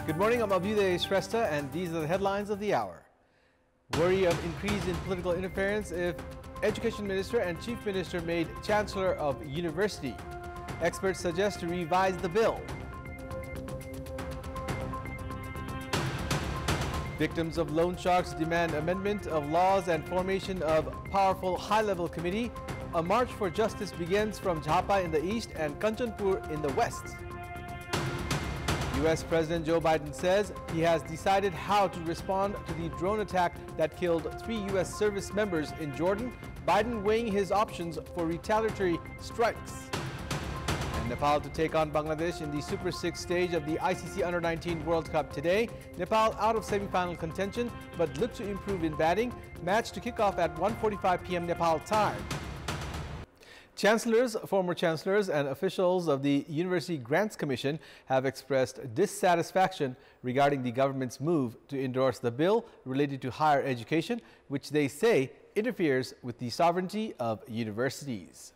Good morning, I'm Abheudaya Shrestha, and these are the headlines of the hour. Worry of increase in political interference if Education Minister and Chief Minister made Chancellor of University. Experts suggest to revise the bill. Victims of loan sharks demand amendment of laws and formation of powerful high-level committee. A march for justice begins from Jhapa in the east and Kantipur in the west. U.S. President Joe Biden says he has decided how to respond to the drone attack that killed 3 U.S. service members in Jordan. Biden weighing his options for retaliatory strikes. And Nepal to take on Bangladesh in the Super 6 stage of the ICC Under-19 World Cup today. Nepal out of semi-final contention but look to improve in batting. Match to kick off at 1:45 p.m. Nepal time. Chancellors, former chancellors and officials of the University Grants Commission have expressed dissatisfaction regarding the government's move to endorse the bill related to higher education, which they say interferes with the sovereignty of universities.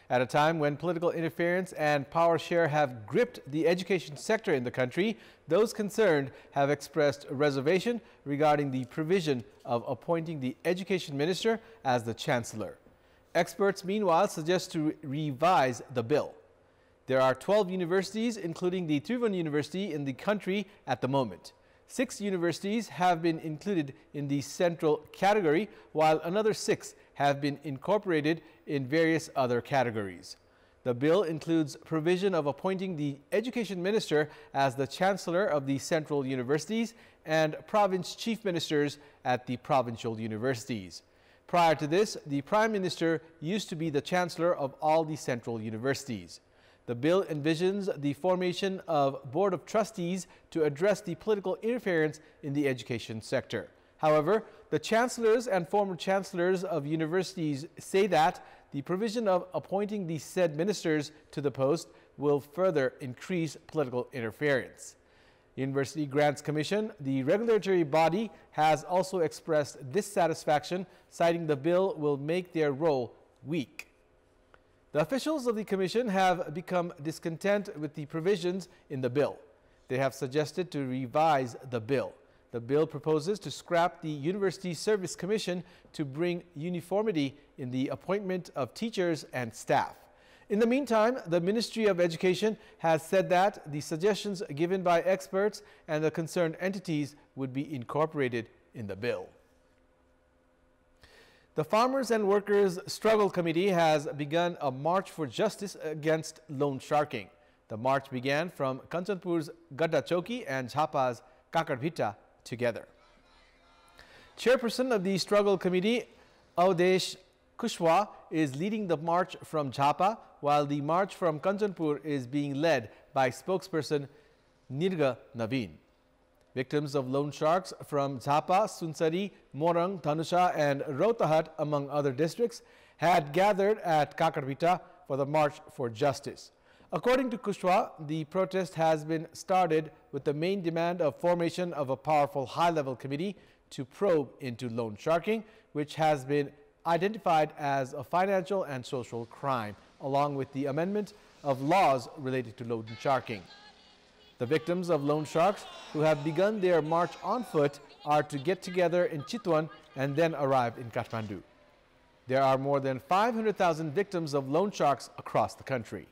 At a time when political interference and power share have gripped the education sector in the country, those concerned have expressed reservation regarding the provision of appointing the education minister as the chancellor. Experts, meanwhile, suggest to revise the bill. There are 12 universities, including the Trivandrum University, in the country at the moment. 6 universities have been included in the central category, while another 6 have been incorporated in various other categories. The bill includes provision of appointing the education minister as the chancellor of the central universities and province chief ministers at the provincial universities. Prior to this, the Prime Minister used to be the Chancellor of all the central universities. The bill envisions the formation of Board of Trustees to address the political interference in the education sector. However, the chancellors and former chancellors of universities say that the provision of appointing the said ministers to the post will further increase political interference. University Grants Commission, the regulatory body, has also expressed dissatisfaction, citing the bill will make their role weak. The officials of the Commission have become discontent with the provisions in the bill. They have suggested to revise the bill. The bill proposes to scrap the University Service Commission to bring uniformity in the appointment of teachers and staff. In the meantime, the Ministry of Education has said that the suggestions given by experts and the concerned entities would be incorporated in the bill. The Farmers and Workers Struggle Committee has begun a march for justice against loan sharking. The march began from Kanchanpur's Gadda Chowki and Jhapa's Kakarbhita together. Chairperson of the Struggle Committee, Avdesh Kushwa, is leading the march from Jhapa, while the march from Kanchanpur is being led by spokesperson Nirga Naveen. Victims of loan sharks from Jhapa, Sunsari, Morang, Dhanusha and Rotahat, among other districts, had gathered at Kakarbhita for the March for Justice. According to Kushwa, the protest has been started with the main demand of formation of a powerful high-level committee to probe into loan sharking, which has been identified as a financial and social crime, along with the amendment of laws related to loan sharking. The victims of loan sharks who have begun their march on foot are to get together in Chitwan and then arrive in Kathmandu. There are more than 500,000 victims of loan sharks across the country.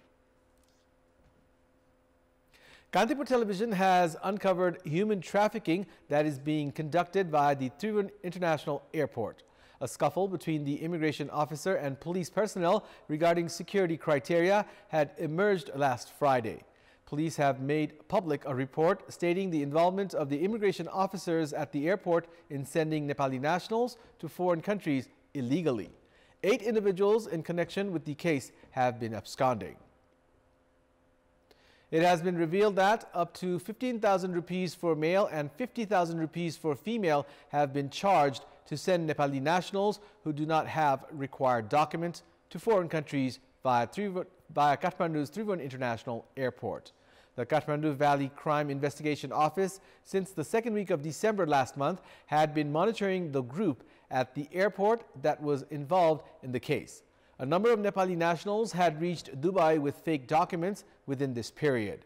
Kantipur Television has uncovered human trafficking that is being conducted by the Trivandrum International Airport. A scuffle between the immigration officer and police personnel regarding security criteria had emerged last Friday. Police have made public a report stating the involvement of the immigration officers at the airport in sending Nepali nationals to foreign countries illegally. 8 individuals in connection with the case have been absconding. It has been revealed that up to 15,000 rupees for male and 50,000 rupees for female have been charged to send Nepali nationals who do not have required documents to foreign countries via Kathmandu's Trivandrum International Airport. The Kathmandu Valley Crime Investigation Office, since the second week of December last month, had been monitoring the group at the airport that was involved in the case. A number of Nepali nationals had reached Dubai with fake documents within this period.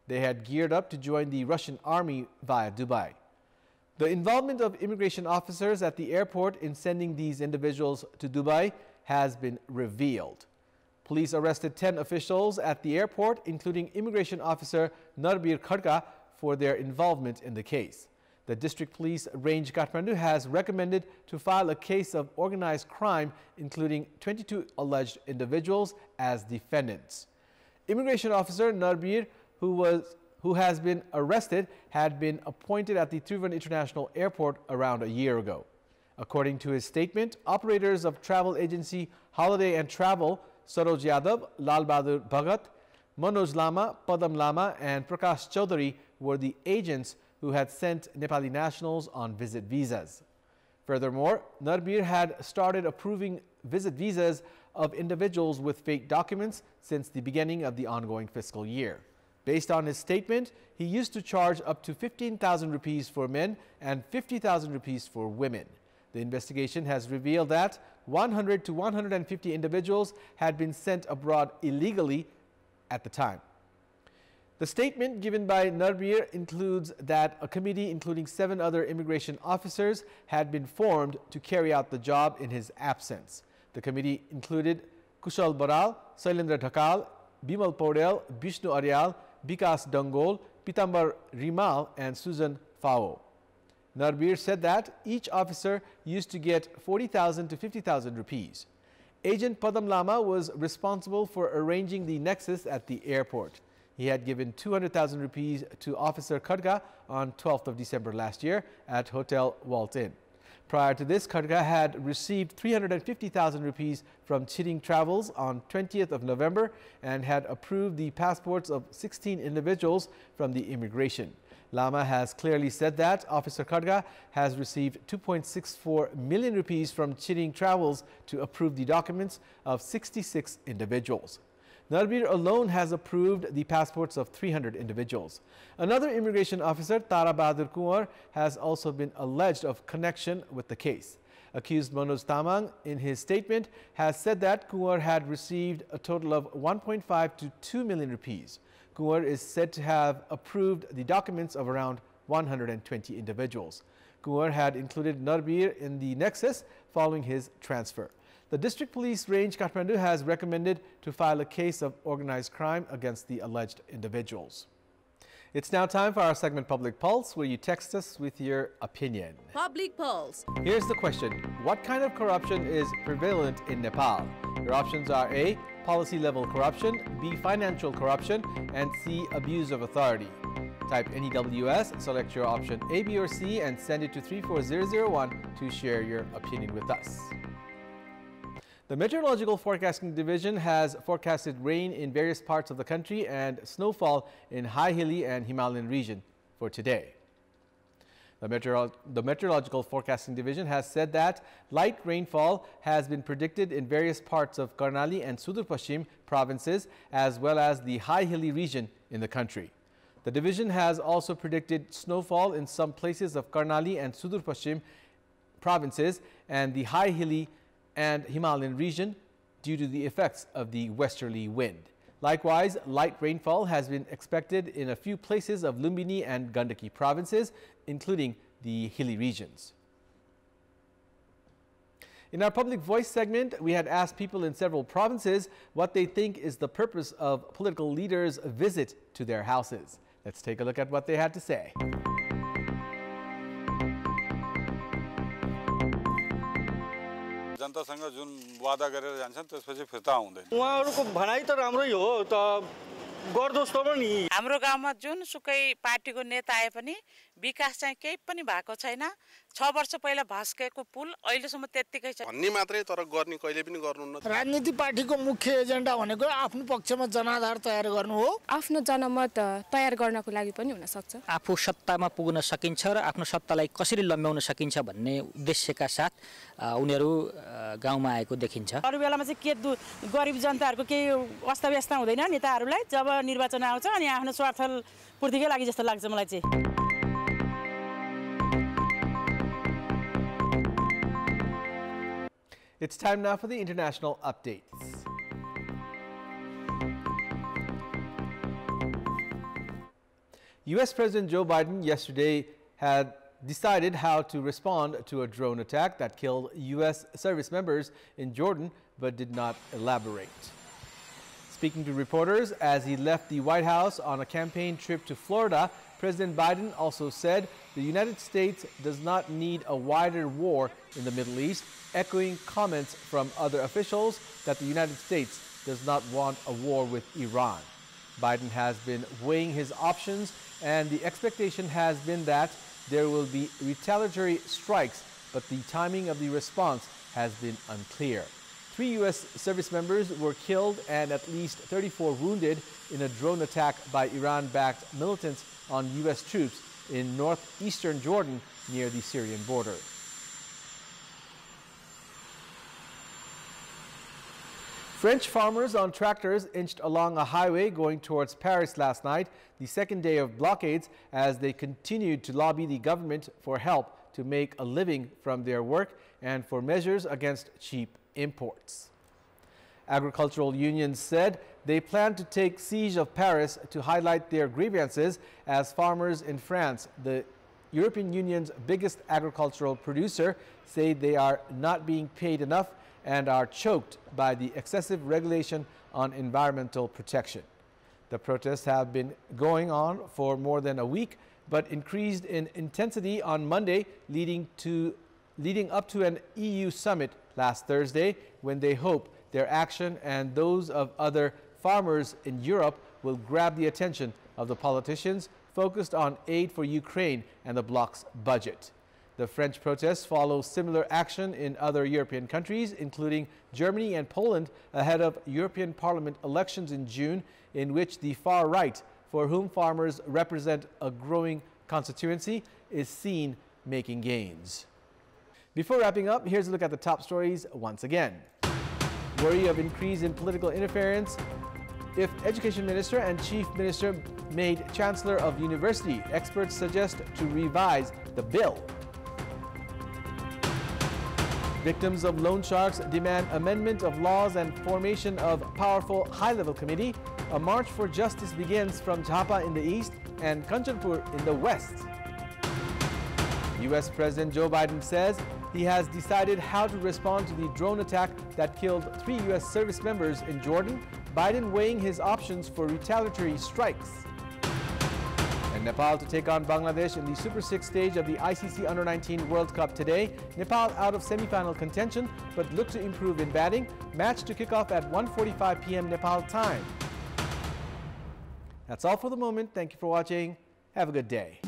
They had geared up to join the Russian army via Dubai. The involvement of immigration officers at the airport in sending these individuals to Dubai has been revealed. Police arrested 10 officials at the airport, including immigration officer Narbir Khadka, for their involvement in the case. The District Police Range Kathmandu has recommended to file a case of organized crime, including 22 alleged individuals as defendants. Immigration officer Narbir, who has been arrested, had been appointed at the Trivandrum International Airport around a year ago. According to his statement, operators of travel agency Holiday and Travel, Saroj Yadav, Lal Bahadur Bhagat, Manoj Lama, Padam Lama and Prakash Chaudhary were the agents who had sent Nepali nationals on visit visas. Furthermore, Narbir had started approving visit visas of individuals with fake documents since the beginning of the ongoing fiscal year. Based on his statement, he used to charge up to 15,000 rupees for men and 50,000 rupees for women. The investigation has revealed that 100 to 150 individuals had been sent abroad illegally at the time. The statement given by Narbir includes that a committee including 7 other immigration officers had been formed to carry out the job in his absence. The committee included Kushal Baral, Sailendra Dhakal, Bimal Paudel, Bishnu Aryal, Bikas Dangol, Pitambar Rimal and Susan Fao. Narbir said that each officer used to get 40,000 to 50,000 rupees. Agent Padam Lama was responsible for arranging the nexus at the airport. He had given 200,000 rupees to Officer Khadka on 12th of December last year at Hotel Walton. Prior to this, Khadka had received 350,000 rupees from Chiring Travels on 20th of November and had approved the passports of 16 individuals from the immigration. Lama has clearly said that Officer Khadka has received 2.64 million rupees from Chiring Travels to approve the documents of 66 individuals. Narbir alone has approved the passports of 300 individuals. Another immigration officer, Tara Bahadur Kunwar, has also been alleged of connection with the case. Accused Manoj Tamang, in his statement, has said that Kunwar had received a total of 1.5 to 2 million rupees. Kunwar is said to have approved the documents of around 120 individuals. Kunwar had included Narbir in the nexus following his transfer. The District Police Range Kathmandu has recommended to file a case of organized crime against the alleged individuals. It's now time for our segment Public Pulse, where you text us with your opinion. Public Pulse. Here's the question. What kind of corruption is prevalent in Nepal? Your options are A, policy level corruption, B, financial corruption, and C, abuse of authority. Type NEWS, select your option A, B, or C, and send it to 34001 to share your opinion with us. The Meteorological Forecasting Division has forecasted rain in various parts of the country and snowfall in high hilly and Himalayan region for today. The Meteorological Forecasting Division has said that light rainfall has been predicted in various parts of Karnali and Sudur Pashchim provinces as well as the high hilly region in the country. The division has also predicted snowfall in some places of Karnali and Sudur Pashchim provinces and the high hilly and Himalayan region due to the effects of the westerly wind. Likewise, light rainfall has been expected in a few places of Lumbini and Gandaki provinces, including the hilly regions. In our Public Voice segment, we had asked people in several provinces what they think is the purpose of political leaders' visit to their houses. Let's take a look at what they had to say. जनतासँग जुन वादा गरेर जान्छन् त्यसपछि फिर्ता आउँदैन उहाँहरुको भनाइ त राम्रै हो त गर्दोस् त पनि हाम्रो गाउँमा जुन सुकै पार्टीको नेता आए पनि विकास चाहिँ केही पनि भएको छैन 6 वर्ष पहिला भस्केको पुल अहिलेसम्म त्यतिकै छ भन्ने मात्रै तर गर्ने कहिले पनि गर्नुहुन्न राजनीति पार्टीको मुख्य एजेन्डा भनेको आफ्नो पक्षमा जनाधार तयार गर्नु हो आफ्नो जनमत तयार गर्नको लागि पनि हुन सक्छ आफू सत्तामा पुग्न सकिन्छ र आफ्नो सत्तालाई कसरी लम्ब्याउन सकिन्छ भन्ने उद्देश्यका साथ उनीहरू गाउँमा आएको देखिन्छ अरु बेलामा चाहिँ के गरिब जनताहरुको के अवस्थाव्यस्ता हुँदैन नेताहरुलाई जब निर्वाचन आउँछ अनि आफ्नो स्वार्थ पूर्तिकै लागि जस्तो लाग्छ मलाई चाहिँ It's time now for the international updates. U.S. President Joe Biden yesterday had decided how to respond to a drone attack that killed U.S. service members in Jordan, but did not elaborate. Speaking to reporters as he left the White House on a campaign trip to Florida, President Biden also said the United States does not need a wider war in the Middle East, echoing comments from other officials that the United States does not want a war with Iran. Biden has been weighing his options, and the expectation has been that there will be retaliatory strikes, but the timing of the response has been unclear. 3 U.S. service members were killed and at least 34 wounded in a drone attack by Iran-backed militants on U.S. troops in northeastern Jordan near the Syrian border. French farmers on tractors inched along a highway going towards Paris last night, the second day of blockades, as they continued to lobby the government for help to make a living from their work and for measures against cheap imports. Agricultural unions said they plan to take siege of Paris to highlight their grievances as farmers in France, the European Union's biggest agricultural producer, say they are not being paid enough and are choked by the excessive regulation on environmental protection. The protests have been going on for more than a week, but increased in intensity on Monday, leading up to an EU summit last Thursday, when they hope their action and those of other farmers in Europe will grab the attention of the politicians focused on aid for Ukraine and the bloc's budget. The French protests follow similar action in other European countries, including Germany and Poland, ahead of European Parliament elections in June, in which the far right, for whom farmers represent a growing constituency, is seen making gains. Before wrapping up, here's a look at the top stories once again. Worry of increase in political interference if Education Minister and Chief Minister made Chancellor of University. Experts suggest to revise the bill. Victims of loan sharks demand amendment of laws and formation of powerful high-level committee. A march for justice begins from Jhapa in the east and Kantipur in the west. U.S. President Joe Biden says he has decided how to respond to the drone attack that killed 3 U.S. service members in Jordan. Biden weighing his options for retaliatory strikes. And Nepal to take on Bangladesh in the Super 6 stage of the ICC Under-19 World Cup today. Nepal out of semi-final contention, but look to improve in batting. Match to kick off at 1:45 p.m. Nepal time. That's all for the moment. Thank you for watching. Have a good day.